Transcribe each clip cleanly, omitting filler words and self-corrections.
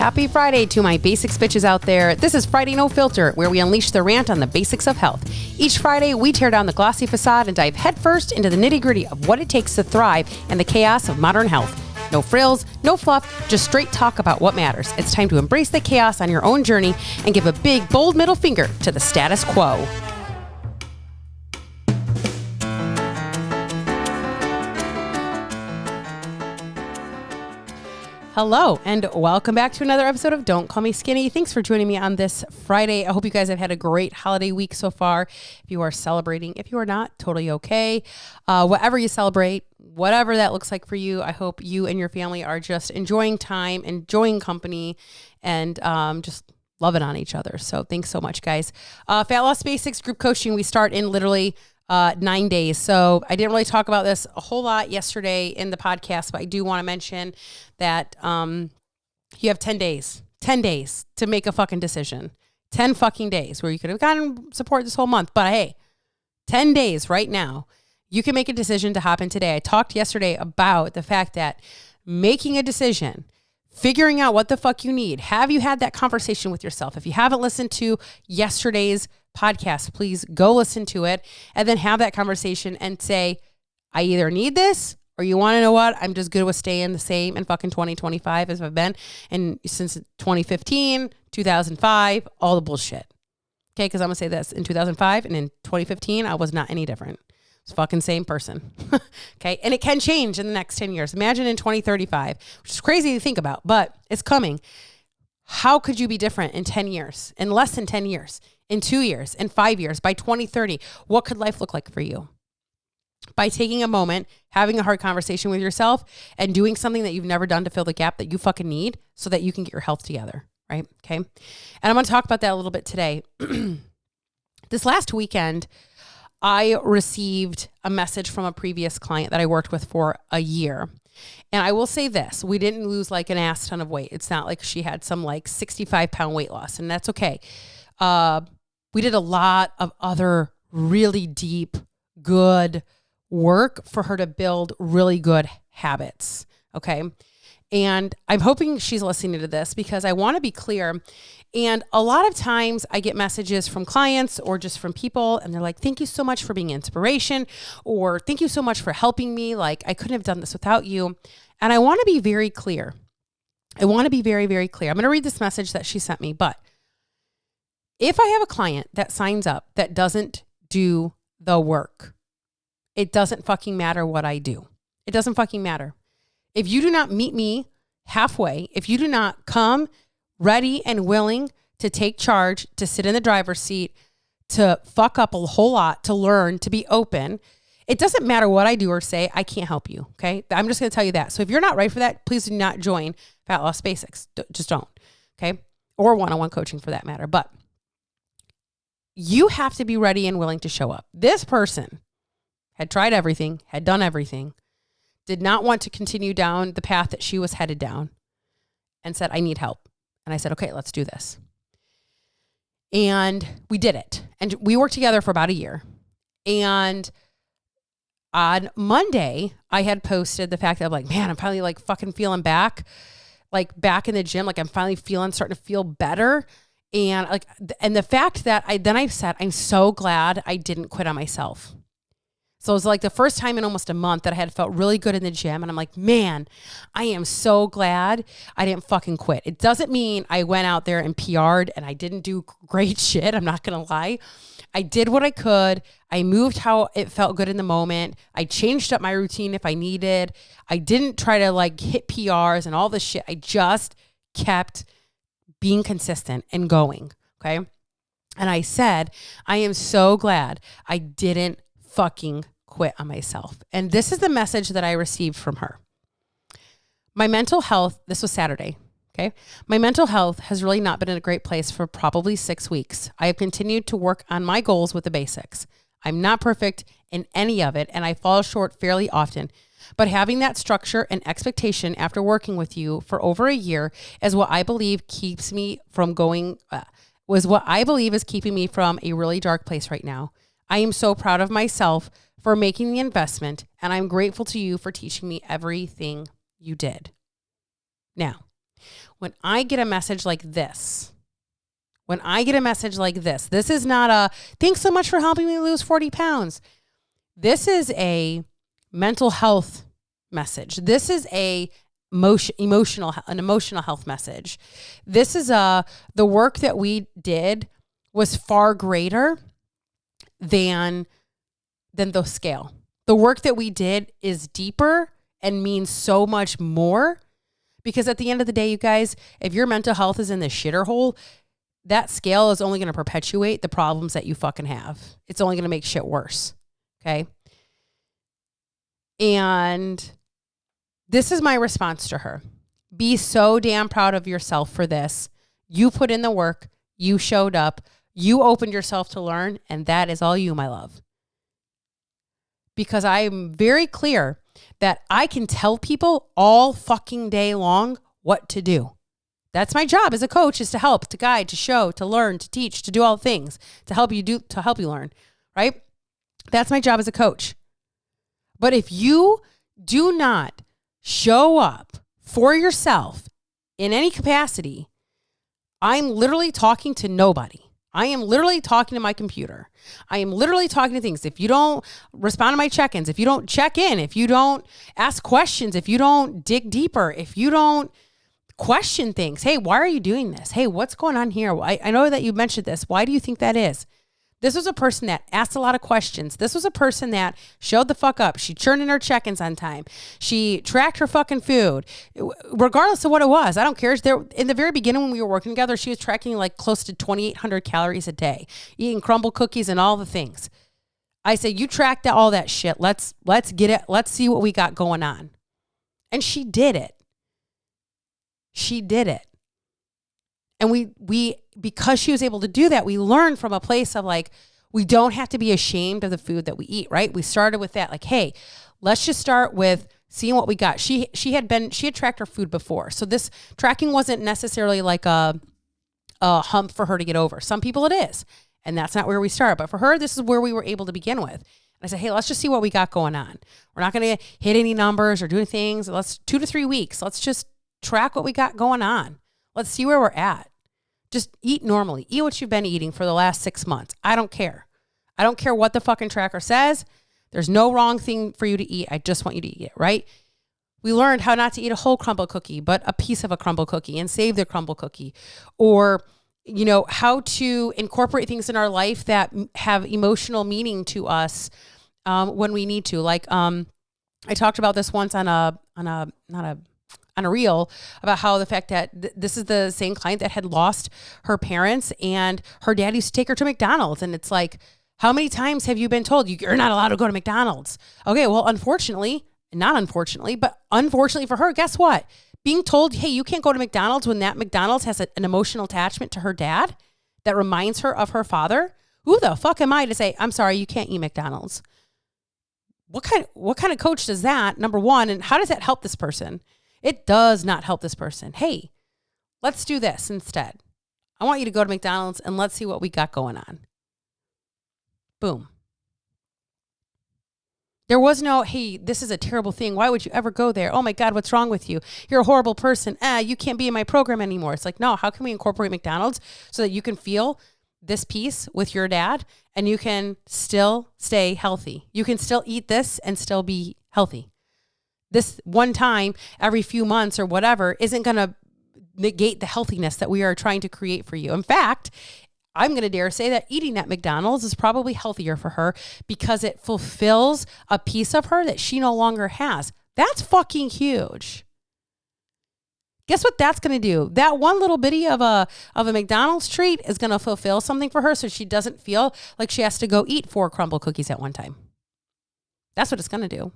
Happy Friday to my basics bitches out there. This is Friday No Filter, where we unleash the rant on the basics of health. Each Friday, we tear down the glossy facade and dive headfirst into the nitty-gritty of what it takes to thrive in the chaos of modern health. No frills, no fluff, just straight talk about what matters. It's time to embrace the chaos on your own journey and give a big, bold middle finger to the status quo. Hello, and welcome back to another episode of Don't Call Me Skinny. Thanks for joining me on this Friday. I hope you guys have had a great holiday week so far. If you are celebrating, if you are not, totally okay. Whatever you celebrate, whatever that looks like for you, I hope you and your family are just enjoying time, enjoying company, and just loving on each other. So thanks so much, guys. Fat Loss Basics group coaching, we start in literally 9 days. So I didn't really talk about this a whole lot yesterday in the podcast, but I do want to mention that you have 10 days to make a fucking decision. 10 fucking days where you could have gotten support this whole month. But hey, 10 days right now, you can make a decision to hop in today. I talked yesterday about the fact that making a decision, figuring out what the fuck you need. Have you had that conversation with yourself? If you haven't listened to yesterday's podcast, please go listen to it and then have that conversation and say, I either need this or you want to know what? I'm just good with staying the same in fucking 2025 as I've been. And since 2015, 2005, all the bullshit. Okay. Cause I'm gonna say this, in 2005 and in 2015, I was not any different. It's fucking same person. Okay. And it can change in the next 10 years. Imagine in 2035, which is crazy to think about, but it's coming. How could you be different in 10 years, in less than 10 years, in 2 years, in 5 years, by 2030? What could life look like for you? By taking a moment, having a hard conversation with yourself and doing something that you've never done to fill the gap that you fucking need so that you can get your health together. Right. Okay. And I'm going to talk about that a little bit today. This last weekend, I received a message from a previous client that I worked with for a year. And I will say this, we didn't lose like an ass ton of weight. It's not like she had some like 65-pound weight loss, and that's okay. We did a lot of other really deep, good work for her to build really good habits. Okay. And I'm hoping she's listening to this because I want to be clear. And a lot of times I get messages from clients or just from people and they're like, thank you so much for being inspiration, or thank you so much for helping me. Like, I couldn't have done this without you. And I want to be very clear. I want to be very, very clear. I'm going to read this message that she sent me, but if I have a client that signs up that doesn't do the work, it doesn't fucking matter what I do. It doesn't fucking matter. If you do not meet me halfway, if you do not come ready and willing to take charge, to sit in the driver's seat, to fuck up a whole lot, to learn, to be open, it doesn't matter what I do or say, I can't help you. Okay. I'm just going to tell you that. So if you're not right for that, please do not join Fat Loss Basics. Just don't. Okay. Or one-on-one coaching for that matter. But you have to be ready and willing to show up. This person had tried everything, had done everything, did not want to continue down the path that she was headed down, and said, I need help. And I said, okay, let's do this. And we did it. And we worked together for about a year. And on Monday, I had posted the fact that I'm like, man, I'm finally like fucking feeling back in the gym. Like I'm finally starting to feel better. And the fact that I said, I'm so glad I didn't quit on myself. So it was like the first time in almost a month that I had felt really good in the gym. And I'm like, man, I am so glad I didn't fucking quit. It doesn't mean I went out there and PR'd and I didn't do great shit. I'm not going to lie. I did what I could. I moved how it felt good in the moment. I changed up my routine if I needed. I didn't try to like hit PRs and all this shit. I just kept being consistent and going. Okay. And I said, I am so glad I didn't fucking quit on myself. And this is the message that I received from her. My mental health, this was Saturday. Okay. My mental health has really not been in a great place for probably 6 weeks. I have continued to work on my goals with the basics. I'm not perfect in any of it, and I fall short fairly often. But having that structure and expectation after working with you for over a year is what I believe keeps me from was what I believe is keeping me from a really dark place right now. I am so proud of myself for making the investment, and I'm grateful to you for teaching me everything you did. Now, When I get a message like this, this is not a, thanks so much for helping me lose 40 pounds. This is a mental health message. This is an emotional health message. This is the work that we did was far greater than the scale. The work that we did is deeper and means so much more, because at the end of the day, you guys, if your mental health is in the shitter hole, that scale is only going to perpetuate the problems that you fucking have. It's only going to make shit worse. Okay. And this is my response to her. Be so damn proud of yourself for this. You put in the work. You showed up. You opened yourself to learn. And that is all you, my love. Because I'm very clear that I can tell people all fucking day long what to do. That's my job as a coach, is to help, to guide, to show, to learn, to teach, to do all things, to help you learn, right? That's my job as a coach. But if you do not show up for yourself in any capacity, I'm literally talking to nobody. I am literally talking to my computer. I am literally talking to things. If you don't respond to my check-ins, if you don't check in, if you don't ask questions, if you don't dig deeper, if you don't question things. Hey, why are you doing this? Hey, what's going on here? I know that you mentioned this. Why do you think that is? This was a person that asked a lot of questions. This was a person that showed the fuck up. She turned in her check-ins on time. She tracked her fucking food, regardless of what it was. I don't care. In the very beginning when we were working together, she was tracking like close to 2,800 calories a day, eating crumble cookies and all the things. I said, you tracked all that shit. Let's get it. Let's see what we got going on. And she did it. She did it. And we because she was able to do that, we learned from a place of like, we don't have to be ashamed of the food that we eat, right? We started with that, like, hey, let's just start with seeing what we got. She had tracked her food before. So this tracking wasn't necessarily like a hump for her to get over. Some people it is. And that's not where we start. But for her, this is where we were able to begin with. And I said, hey, let's just see what we got going on. We're not going to hit any numbers or do things. Let's 2 to 3 weeks. Let's just track what we got going on. Let's see where we're at. Just eat normally. Eat what you've been eating for the last 6 months. I don't care. I don't care what the fucking tracker says. There's no wrong thing for you to eat. I just want you to eat it, right? We learned how not to eat a whole crumble cookie, but a piece of a crumble cookie and save the crumble cookie. Or, you know, how to incorporate things in our life that have emotional meaning to us when we need to. Like, I talked about this once on a reel about how the fact that this is the same client that had lost her parents and her dad used to take her to McDonald's. And it's like, how many times have you been told you're not allowed to go to McDonald's? Okay, well, unfortunately for her, guess what? Being told, hey, you can't go to McDonald's when that McDonald's has an emotional attachment to her dad that reminds her of her father. Who the fuck am I to say, I'm sorry, you can't eat McDonald's? What kind of coach does that, number one, and how does that help this person? It does not help this person. Hey, let's do this instead. I want you to go to McDonald's and let's see what we got going on. Boom. There was no, hey, this is a terrible thing. Why would you ever go there? Oh my God, what's wrong with you? You're a horrible person. You can't be in my program anymore. It's like, no, how can we incorporate McDonald's so that you can feel this piece with your dad and you can still stay healthy? You can still eat this and still be healthy. This one time every few months or whatever isn't going to negate the healthiness that we are trying to create for you. In fact, I'm going to dare say that eating at McDonald's is probably healthier for her because it fulfills a piece of her that she no longer has. That's fucking huge. Guess what that's going to do? That one little bitty of a McDonald's treat is going to fulfill something for her so she doesn't feel like she has to go eat 4 crumble cookies at one time. That's what it's going to do.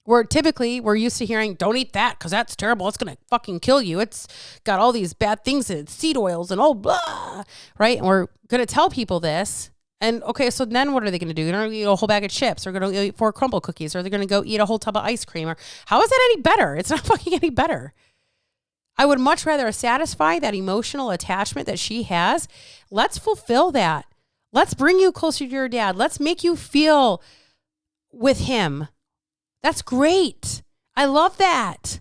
Where typically we're used to hearing, don't eat that because that's terrible. It's going to fucking kill you. It's got all these bad things in it, seed oils and blah, right? And we're going to tell people this. And okay, so then what are they going to do? They're going to eat a whole bag of chips. They're going to eat 4 crumble cookies. Or they're going to go eat a whole tub of ice cream. Or how is that any better? It's not fucking any better. I would much rather satisfy that emotional attachment that she has. Let's fulfill that. Let's bring you closer to your dad. Let's make you feel with him. That's great. I love that.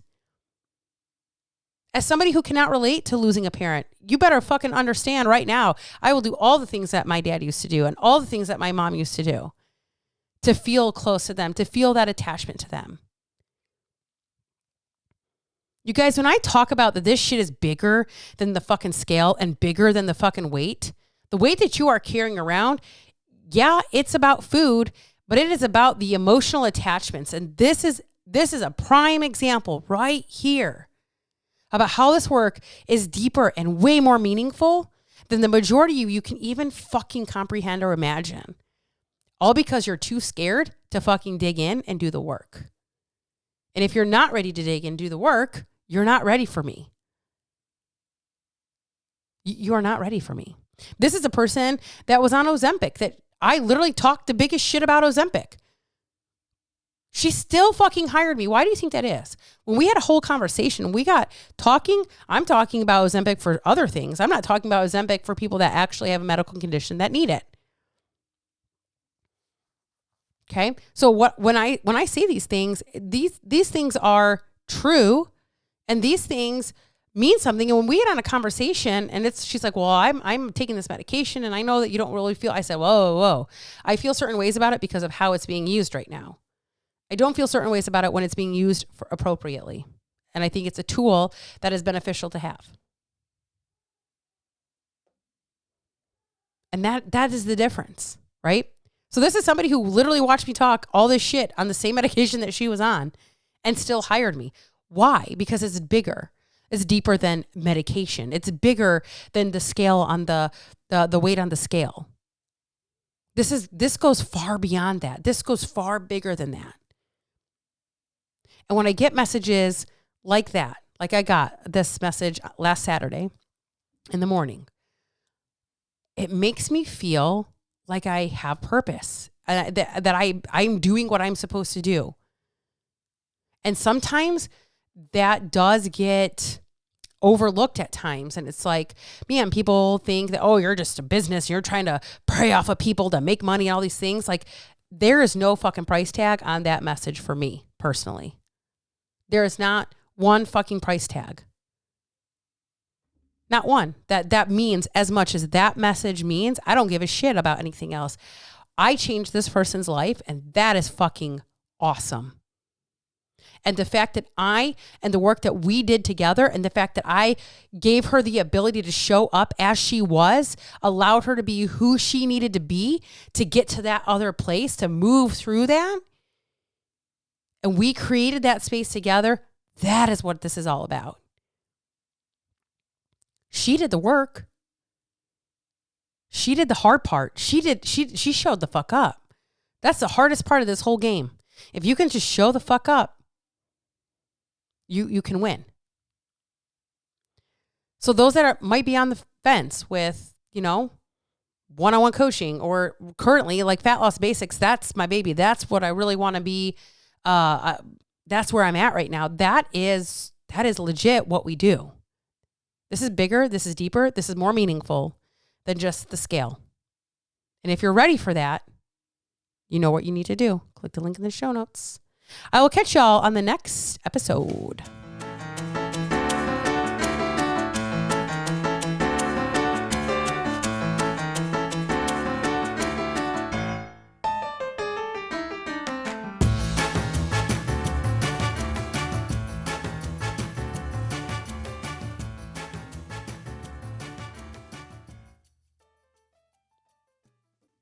As somebody who cannot relate to losing a parent, you better fucking understand right now, I will do all the things that my dad used to do and all the things that my mom used to do to feel close to them, to feel that attachment to them. You guys, when I talk about that this shit is bigger than the fucking scale and bigger than the fucking weight, the weight that you are carrying around, yeah, it's about food, but it is about the emotional attachments. And this is a prime example right here about how this work is deeper and way more meaningful than the majority of you can even fucking comprehend or imagine. All because you're too scared to fucking dig in and do the work. And if you're not ready to dig in and do the work, you're not ready for me. You are not ready for me. This is a person that was on Ozempic that I literally talked the biggest shit about Ozempic. She still fucking hired me. Why do you think that is? When we had a whole conversation, we got talking, I'm talking about Ozempic for other things. I'm not talking about Ozempic for people that actually have a medical condition that need it. Okay? So when I say these things, these things are true and these things mean something. And when we get on a conversation and she's like, well, I'm taking this medication and I know that you don't really feel, I said, whoa. I feel certain ways about it because of how it's being used right now. I don't feel certain ways about it when it's being used appropriately. And I think it's a tool that is beneficial to have. And that is the difference, right? So this is somebody who literally watched me talk all this shit on the same medication that she was on and still hired me. Why? Because it's bigger. It's deeper than medication. It's bigger than the scale on the weight on the scale. This goes far beyond that. This goes far bigger than that. And when I get messages like that, like I got this message last Saturday in the morning, it makes me feel like I have purpose, that I'm doing what I'm supposed to do. And sometimes that does get overlooked at times. And it's like, man, people think that, oh, you're just a business. You're trying to prey off of people to make money and all these things. Like, there is no fucking price tag on that message for me personally. There is not one fucking price tag. Not one. That means as much as that message means, I don't give a shit about anything else. I changed this person's life, and that is fucking awesome. And the fact that and the work that we did together, and the fact that I gave her the ability to show up as she was, allowed her to be who she needed to be to get to that other place, to move through that. And we created that space together. That is what this is all about. She did the work. She did the hard part. She showed the fuck up. That's the hardest part of this whole game. If you can just show the fuck up, you can win. So those that might be on the fence with, one-on-one coaching, or currently like Fat Loss Basics, that's my baby. That's what I really want to be. That's where I'm at right now. That is legit what we do. This is bigger. This is deeper. This is more meaningful than just the scale. And if you're ready for that, you know what you need to do. Click the link in the show notes. I will catch y'all on the next episode.